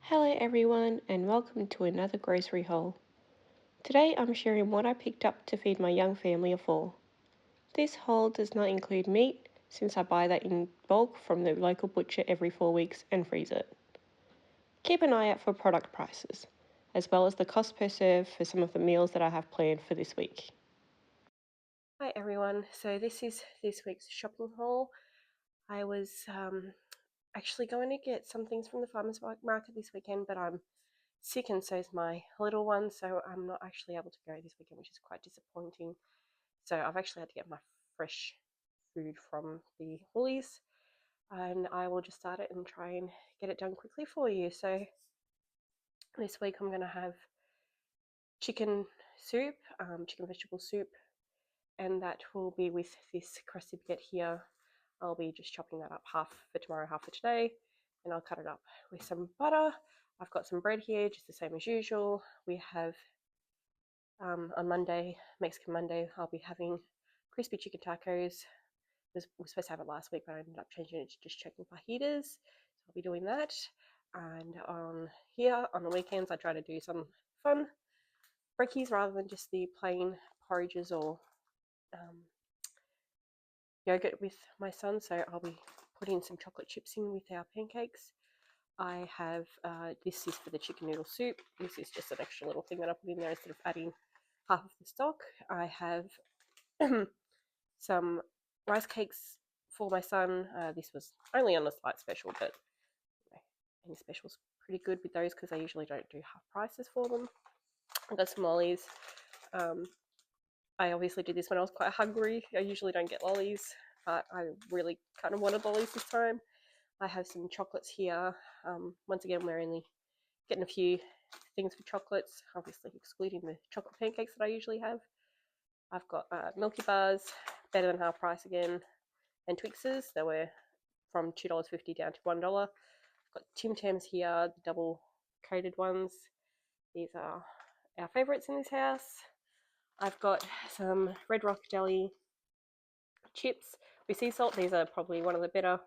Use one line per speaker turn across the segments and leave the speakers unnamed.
Hello everyone and welcome to another grocery haul. Today I'm sharing what I picked up to feed my young family of 4. This haul does not include meat since I buy that in bulk from the local butcher every 4 weeks and freeze it. Keep an eye out for product prices, as well as the cost per serve for some of the meals that I have planned for this week. Hi everyone, so this is this week's shopping haul. I was actually going to get some things from the farmers market this weekend, but I'm sick and so is my little one, so I'm not actually able to go this weekend, which is quite disappointing. So I've actually had to get my fresh food from the Woolies, and I will just start it and try and get it done quickly for you. So this week I'm going to have chicken soup, chicken vegetable soup, and that will be with this crusty baguette here. I'll be just chopping that up, half for tomorrow, half for today, and I'll cut it up with some butter. I've got some bread here, just the same as usual. We have on Monday, Mexican Monday, I'll be having crispy chicken tacos. We were supposed to have it last week, but I ended up changing it to just chicken fajitas. So I'll be doing that. And on here, on the weekends, I try to do some fun brekkies rather than just the plain porridges or yogurt with my son. So I'll be putting some chocolate chips in with our pancakes. I have, this is for the chicken noodle soup. This is just an extra little thing that I put in there instead of adding half of the stock. I have some rice cakes for my son. This was only on a slight special, but any specials pretty good with those because I usually don't do half prices for them. I got some lollies. I obviously did this when I was quite hungry. I usually don't get lollies, but I really kind of wanted lollies this time. I have some chocolates here. Once again, we're only getting a few things for chocolates, obviously excluding the chocolate pancakes that I usually have. I've got Milky Bars, better than half price again, and Twixes. They were from $2.50 down to $1. I've got Tim Tams here, the double coated ones. These are our favourites in this house. I've got some Red Rock Deli chips with sea salt. These are probably one of the better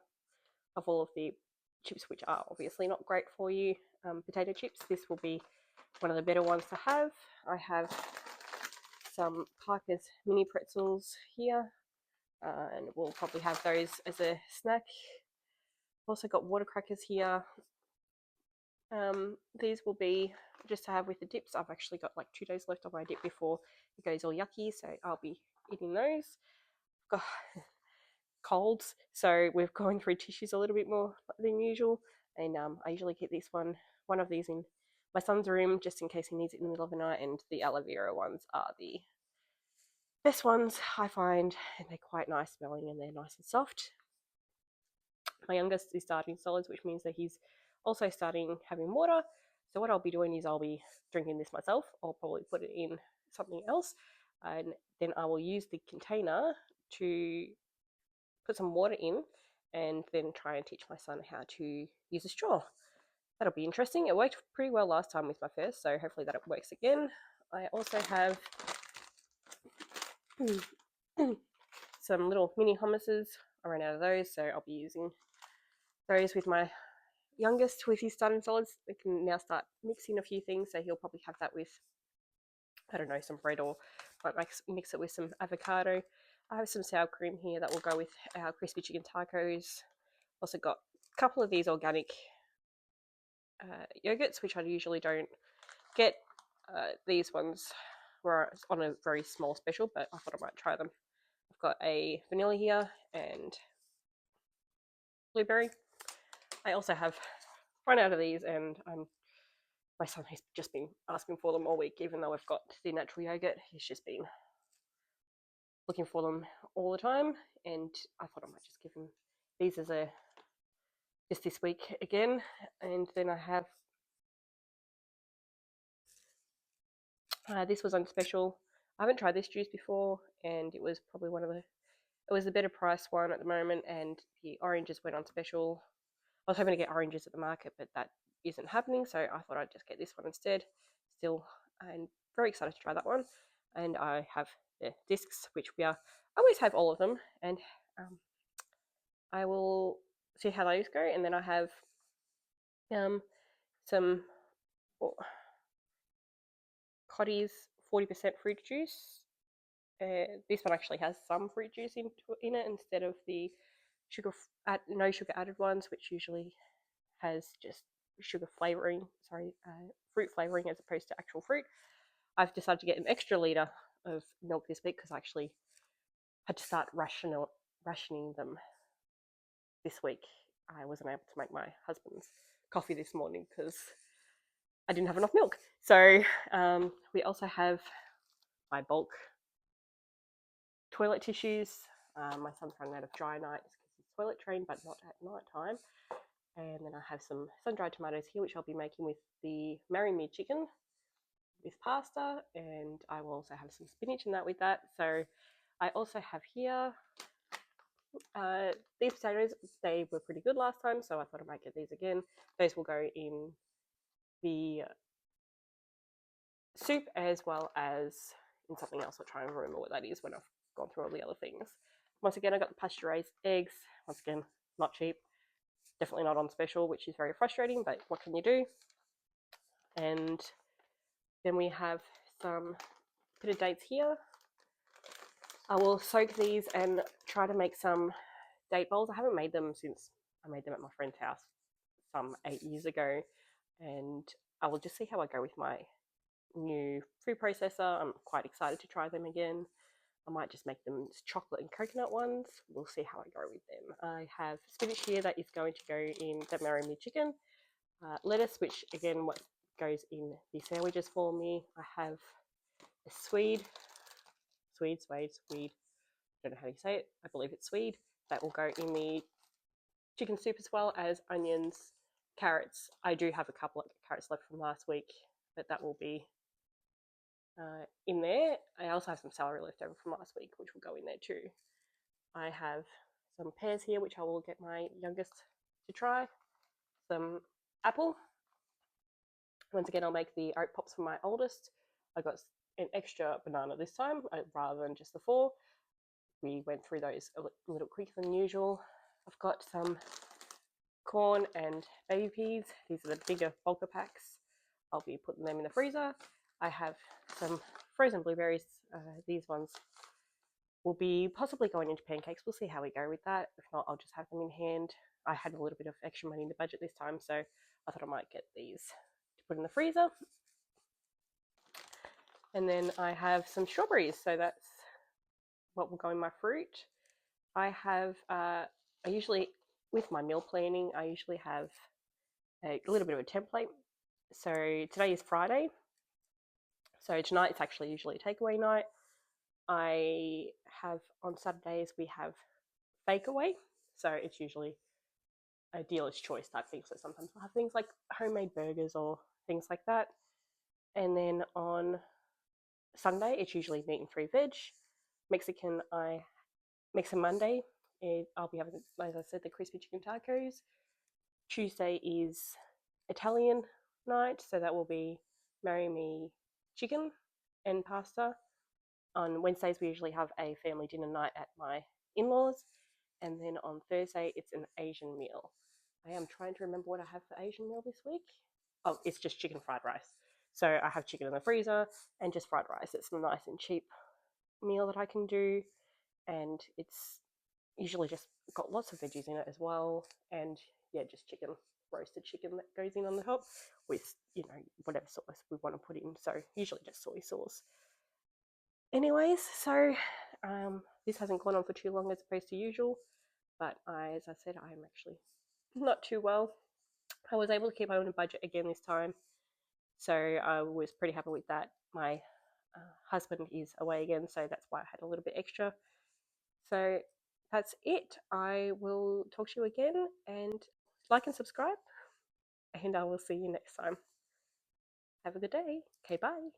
of all of the chips, which are obviously not great for you. Potato chips, this will be one of the better ones to have. I have some Piper's mini pretzels here, and we'll probably have those as a snack. Also got water crackers here. These will be just to have with the dips. I've actually got like 2 days left on my dip before it goes all yucky, so I'll be eating those. Got colds, so we're going through tissues a little bit more than usual, and I usually keep this one of these in my son's room just in case he needs it in the middle of the night, and the aloe vera ones are the best ones I find, and they're quite nice smelling and they're nice and soft. My youngest is starting solids, which means that he's also starting having water. So what I'll be doing is I'll be drinking this myself. I'll probably put it in something else, and then I will use the container to put some water in and then try and teach my son how to use a straw. That'll be interesting. It worked pretty well last time with my first, so hopefully that works again. I also have some little mini hummuses. I ran out of those, so I'll be using those with my youngest with his starting solids. We can now start mixing a few things, so he'll probably have that with, I don't know, some bread, or might mix it with some avocado. I have some sour cream here that will go with our crispy chicken tacos. Also got a couple of these organic yogurts, which I usually don't get. These ones were on a very small special, but I thought I might try them. I've got a vanilla here and blueberry. I also have run out of these, and my son has just been asking for them all week, even though I've got the natural yogurt. He's just been looking for them all the time, and I thought I might just give him these as a just this week again. And then I have this was on special. I haven't tried this juice before, and it was probably it was the better price one at the moment, and the oranges went on special. I was hoping to get oranges at the market, but that isn't happening, so I thought I'd just get this one instead. Still, I'm very excited to try that one. And I have the discs, which I always have all of them, and I will see how those go. And then I have some Cotty's 40% fruit juice. This one actually has some fruit juice in it instead of the no sugar added ones, which usually has just fruit flavoring as opposed to actual fruit. I've decided to get an extra litre of milk this week because I actually had to start rationing them this week. I wasn't able to make my husband's coffee this morning because I didn't have enough milk. So we also have my bulk toilet tissues. My son's running out of dry nights because he's toilet trained, but not at night time. And then I have some sun-dried tomatoes here, which I'll be making with the Marry Me chicken with pasta, and I will also have some spinach and that with that. So I also have here these potatoes. They were pretty good last time, so I thought I might get these again. Those will go in the soup as well as in something else. I'll try and remember what that is when I've gone through all the other things. Once again, I got the pasture-raised eggs. Once again, not cheap. Definitely not on special, which is very frustrating, but what can you do? And then we have some bit of dates here. I will soak these and try to make some date bowls. I haven't made them since I made them at my friend's house some 8 years ago, and I will just see how I go with my new food processor. I'm quite excited to try them again. I might just make them chocolate and coconut ones. We'll see how I go with them. I have spinach here that is going to go in the Marry Me chicken. Lettuce, which again, what goes in the sandwiches for me. I have a Swede. I don't know how you say it. I believe it's Swede. That will go in the chicken soup as well as onions, carrots. I do have a couple of carrots left from last week, but that will be in there. I also have some celery left over from last week, which will go in there too. I have some pears here, which I will get my youngest to try. Some apple. Once again, I'll make the oat pops for my oldest. I got an extra banana this time rather than just the 4. We went through those a little quicker than usual. I've got some corn and baby peas. These are the bigger bulker packs. I'll be putting them in the freezer. I have some frozen blueberries. These ones will be possibly going into pancakes. We'll see how we go with that. If not, I'll just have them in hand. I had a little bit of extra money in the budget this time, so I thought I might get these to put in the freezer. And then I have some strawberries, so that's what will go in my fruit. I have, I usually, with my meal planning, I usually have a little bit of a template. So today is Friday. So tonight it's actually usually a takeaway night. I have, on Saturdays, we have bake away. So it's usually a dealer's choice type thing. So sometimes I'll have things like homemade burgers or things like that. And then on Sunday, it's usually meat and 3 veg. Mexican Monday, I'll be having, as I said, the crispy chicken tacos. Tuesday is Italian night, so that will be Marry Me chicken and pasta. On Wednesdays, we usually have a family dinner night at my in-laws. And then on Thursday, it's an Asian meal. I am trying to remember what I have for Asian meal this week. Oh, it's just chicken fried rice. So I have chicken in the freezer and just fried rice. It's a nice and cheap meal that I can do. And it's usually just got lots of veggies in it as well. And yeah, just chicken, roasted chicken that goes in on the top with, whatever sauce we want to put in. So usually just soy sauce. Anyways, so this hasn't gone on for too long as opposed to usual. But as I said, I am actually not too well. I was able to keep my own budget again this time. So I was pretty happy with that. My husband is away again, so that's why I had a little bit extra. So that's it. I will talk to you again, and like and subscribe, and I will see you next time. Have a good day. Okay, bye.